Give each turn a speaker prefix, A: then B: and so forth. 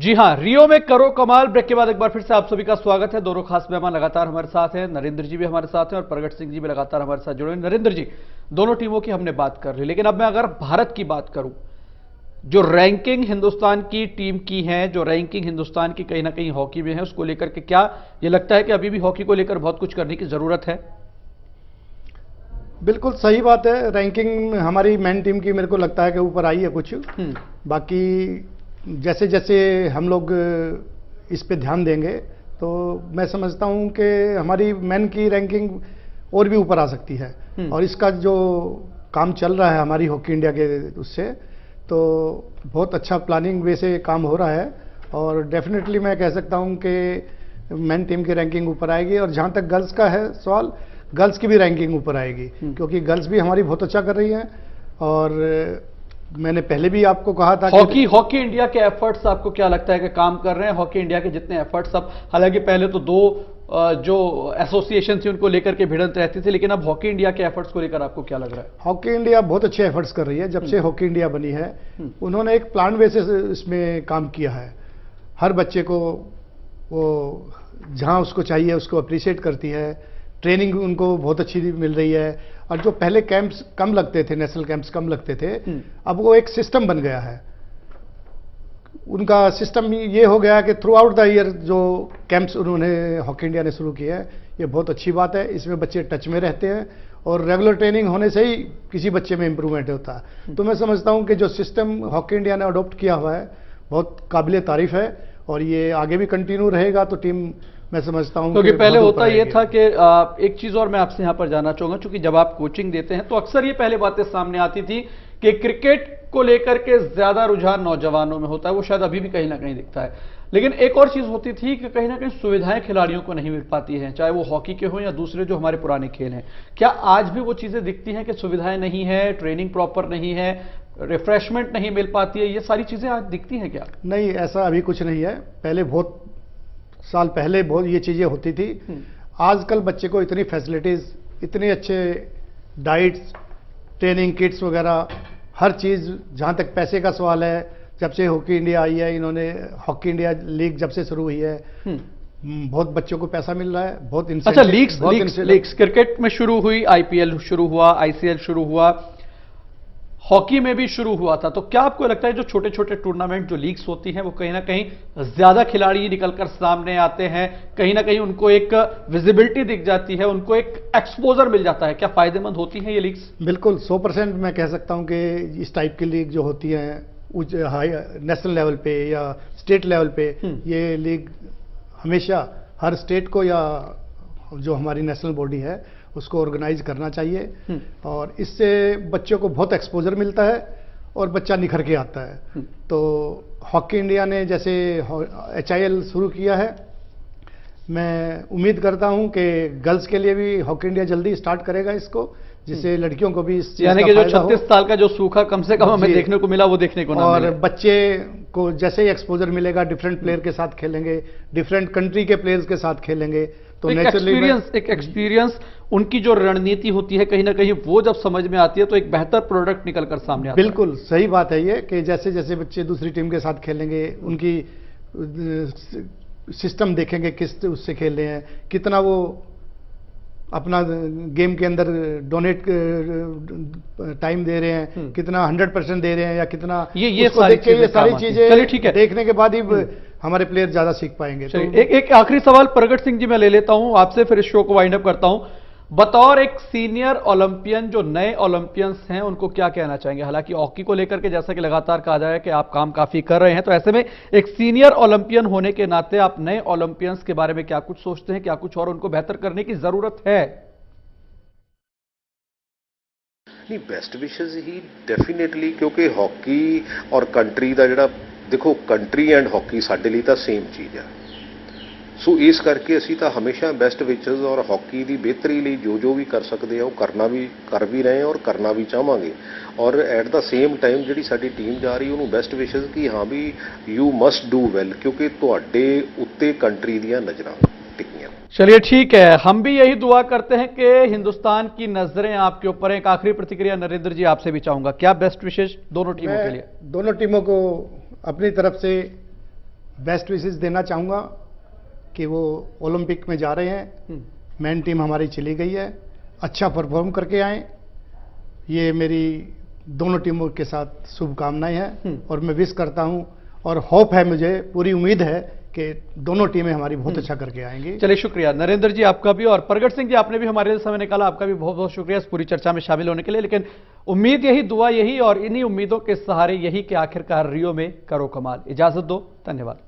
A: जी हां, रियो में करो कमाल। ब्रेक के बाद एक बार फिर से आप सभी का स्वागत है। दोनों खास मेहमान लगातार हमारे साथ हैं, नरेंद्र जी भी हमारे साथ हैं और प्रगट सिंह जी भी लगातार हमारे साथ जुड़े हैं। नरेंद्र जी, दोनों टीमों की हमने बात कर ली, लेकिन अब मैं अगर भारत की बात करूं, जो रैंकिंग हिंदुस्तान की टीम की है, जो रैंकिंग हिंदुस्तान की कहीं ना कहीं हॉकी में है, उसको लेकर के क्या ये लगता है कि अभी भी हॉकी को लेकर बहुत कुछ करने की जरूरत है?
B: बिल्कुल सही बात है। रैंकिंग हमारी मेन टीम की मेरे को लगता है कि ऊपर आई है कुछ। बाकी जैसे जैसे हम लोग इस पे ध्यान देंगे तो मैं समझता हूं कि हमारी मेन की रैंकिंग और भी ऊपर आ सकती है। और इसका जो काम चल रहा है हमारी हॉकी इंडिया के उससे, तो बहुत अच्छा प्लानिंग वे से काम हो रहा है। और डेफिनेटली मैं कह सकता हूं कि मेन टीम की रैंकिंग ऊपर आएगी। और जहां तक गर्ल्स का है सवाल, गर्ल्स की भी रैंकिंग ऊपर आएगी, क्योंकि गर्ल्स भी हमारी बहुत अच्छा कर रही हैं। और मैंने पहले भी आपको कहा था
A: हॉकी इंडिया के एफर्ट्स आपको क्या लगता है कि काम कर रहे हैं? हॉकी इंडिया के जितने एफर्ट्स, अब हालांकि पहले तो दो जो एसोसिएशन थी उनको लेकर के भिड़ंत रहती थी, लेकिन अब हॉकी इंडिया के एफर्ट्स को लेकर आपको क्या लग रहा है?
B: हॉकी इंडिया बहुत अच्छे एफर्ट्स कर रही है। जब से हॉकी इंडिया बनी है, उन्होंने एक प्लान वे से इसमें काम किया है। हर बच्चे को वो जहां उसको चाहिए उसको अप्रिशिएट करती है। ट्रेनिंग उनको बहुत अच्छी मिल रही है। और जो पहले कैंप्स कम लगते थे, नेशनल कैंप्स कम लगते थे, अब वो एक सिस्टम बन गया है। उनका सिस्टम ये हो गया कि थ्रू आउट द ईयर जो कैंप्स उन्होंने हॉकी इंडिया ने शुरू किए हैं, ये बहुत अच्छी बात है। इसमें बच्चे टच में रहते हैं और रेगुलर ट्रेनिंग होने से ही किसी बच्चे में इंप्रूवमेंट होता है। तो मैं समझता हूं कि जो सिस्टम हॉकी इंडिया ने अडॉप्ट किया हुआ है बहुत काबिले तारीफ है, और ये आगे भी कंटिन्यू रहेगा। तो टीम मैं समझता हूं
A: क्योंकि पहले होता ये था कि एक चीज और मैं आपसे यहां पर जानना चाहूंगा, क्योंकि जब आप कोचिंग देते हैं तो अक्सर ये पहले बातें सामने आती थी कि क्रिकेट को लेकर के ज्यादा रुझान नौजवानों में होता है, वो शायद अभी भी कहीं ना कहीं दिखता है। लेकिन एक और चीज होती थी कि कहीं ना कहीं सुविधाएं खिलाड़ियों को नहीं मिल पाती हैं, चाहे वो हॉकी के हों या दूसरे जो हमारे पुराने खेल हैं। क्या आज भी वो चीजें दिखती हैं कि सुविधाएं नहीं है, ट्रेनिंग प्रॉपर नहीं है, रिफ्रेशमेंट नहीं मिल पाती है? ये सारी चीजें आज दिखती हैं क्या?
B: नहीं, ऐसा अभी कुछ नहीं है। पहले बहुत साल पहले बहुत ये चीजें होती थी। आजकल बच्चे को इतनी फैसिलिटीज, इतने अच्छे डाइट्स, ट्रेनिंग किट्स वगैरह, हर चीज। जहां तक पैसे का सवाल है, जब से हॉकी इंडिया आई है, इन्होंने हॉकी इंडिया लीग जब से शुरू हुई है, बहुत बच्चों को पैसा मिल रहा है। बहुत
A: अच्छा, लीग्स क्रिकेट में शुरू हुई, आईपीएल शुरू हुआ, आईसीएल शुरू हुआ, हॉकी में भी शुरू हुआ था। तो क्या आपको लगता है जो छोटे छोटे टूर्नामेंट, जो लीग्स होती हैं, वो कहीं ना कहीं ज्यादा खिलाड़ी निकलकर सामने आते हैं, कहीं ना कहीं उनको एक विजिबिलिटी दिख जाती है, उनको एक एक्सपोजर मिल जाता है? क्या फायदेमंद होती हैं ये लीग्स?
B: बिल्कुल 100% मैं कह सकता हूं कि इस टाइप की लीग जो होती हैं हाई नेशनल लेवल पे या स्टेट लेवल पे, ये लीग हमेशा हर स्टेट को या जो हमारी नेशनल बॉडी है उसको ऑर्गेनाइज करना चाहिए। और इससे बच्चों को बहुत एक्सपोजर मिलता है और बच्चा निखर के आता है। तो हॉकी इंडिया ने जैसे HIL शुरू किया है, मैं उम्मीद करता हूं कि गर्ल्स के लिए भी हॉकी इंडिया जल्दी स्टार्ट करेगा इसको, जिससे लड़कियों को भी,
A: यानी कि जो 36 साल का जो सूखा कम से कम हमें देखने को मिला वो देखने को ना मिले।
B: और बच्चे को जैसे ही एक्सपोजर मिलेगा, डिफरेंट प्लेयर के साथ खेलेंगे, डिफरेंट कंट्री के प्लेयर्स के साथ खेलेंगे, तो
A: एक एक्सपीरियंस उनकी जो रणनीति होती है कहीं ना कहीं वो जब समझ में आती है तो एक बेहतर प्रोडक्ट निकलकर सामने आता है।
B: बिल्कुल सही बात है ये, कि जैसे जैसे बच्चे दूसरी टीम के साथ खेलेंगे, उनकी सिस्टम देखेंगे, किस उससे खेल रहे हैं, कितना वो अपना गेम के अंदर डोनेट टाइम दे रहे हैं, कितना 100% दे रहे हैं, या कितना
A: ये सारी
B: चीजें ठीक है देखने के बाद ही हमारे प्लेयर ज्यादा सीख पाएंगे।
A: तो एक आखिरी सवाल प्रगट सिंह जी मैं ले लेता हूं आपसे, फिर इस शो को वाइंड अप करता हूं। बतौर एक सीनियर ओलंपियन, जो नए ओलंपियंस हैं उनको क्या कहना चाहेंगे? हालांकि हॉकी को लेकर के जैसा कि लगातार कहा जाए कि आप काम काफी कर रहे हैं, तो ऐसे में एक सीनियर ओलंपियन होने के नाते आप नए ओलंपियंस के बारे में क्या कुछ सोचते हैं? क्या कुछ और उनको बेहतर करने की जरूरत है?
C: नहीं, बेस्ट विशेस ही डेफिनेटली, क्योंकि हॉकी और कंट्री का जोड़ा देखो, कंट्री एंड हॉकी साडे लिए तो सेम चीज़ है। सो इस करके असी तो हमेशा बेस्ट विशेस और हॉकी की बेहतरी लिए जो भी कर सकते हैं वो कर भी रहे हैं और करना भी चाहांगे। और एट द सेम टाइम जी साडी टीम जा रही उन्होंने बेस्ट विशेस कि हाँ भी यू मस्ट डू वैल, क्योंकि तुहाडे उत्ते कंट्री दियां नज़रां टिकियां।
A: चलिए ठीक है, हम भी यही दुआ करते हैं कि हिंदुस्तान की नजरें आपके ऊपर हैं। एक आखिरी प्रतिक्रिया नरेंद्र जी आपसे भी चाहूंगा, क्या बेस्ट विशेष दोनों टीमों के लिए?
B: दोनों टीमों को अपनी तरफ से बेस्ट विशेस देना चाहूँगा कि वो ओलंपिक में जा रहे हैं, मेन टीम हमारी चली गई है, अच्छा परफॉर्म करके आए, ये मेरी दोनों टीमों के साथ शुभकामनाएं हैं और मैं विश करता हूं और होप है, मुझे पूरी उम्मीद है कि दोनों टीमें हमारी बहुत अच्छा करके आएंगी।
A: चलिए शुक्रिया नरेंद्र जी आपका भी, और प्रगट सिंह जी आपने भी हमारे लिए समय निकाला, आपका भी बहुत बहुत शुक्रिया इस पूरी चर्चा में शामिल होने के लिए। लेकिन उम्मीद यही, दुआ यही और इन्हीं उम्मीदों के सहारे यही कि आखिरकार रियो में करो कमाल। इजाजत दो, धन्यवाद।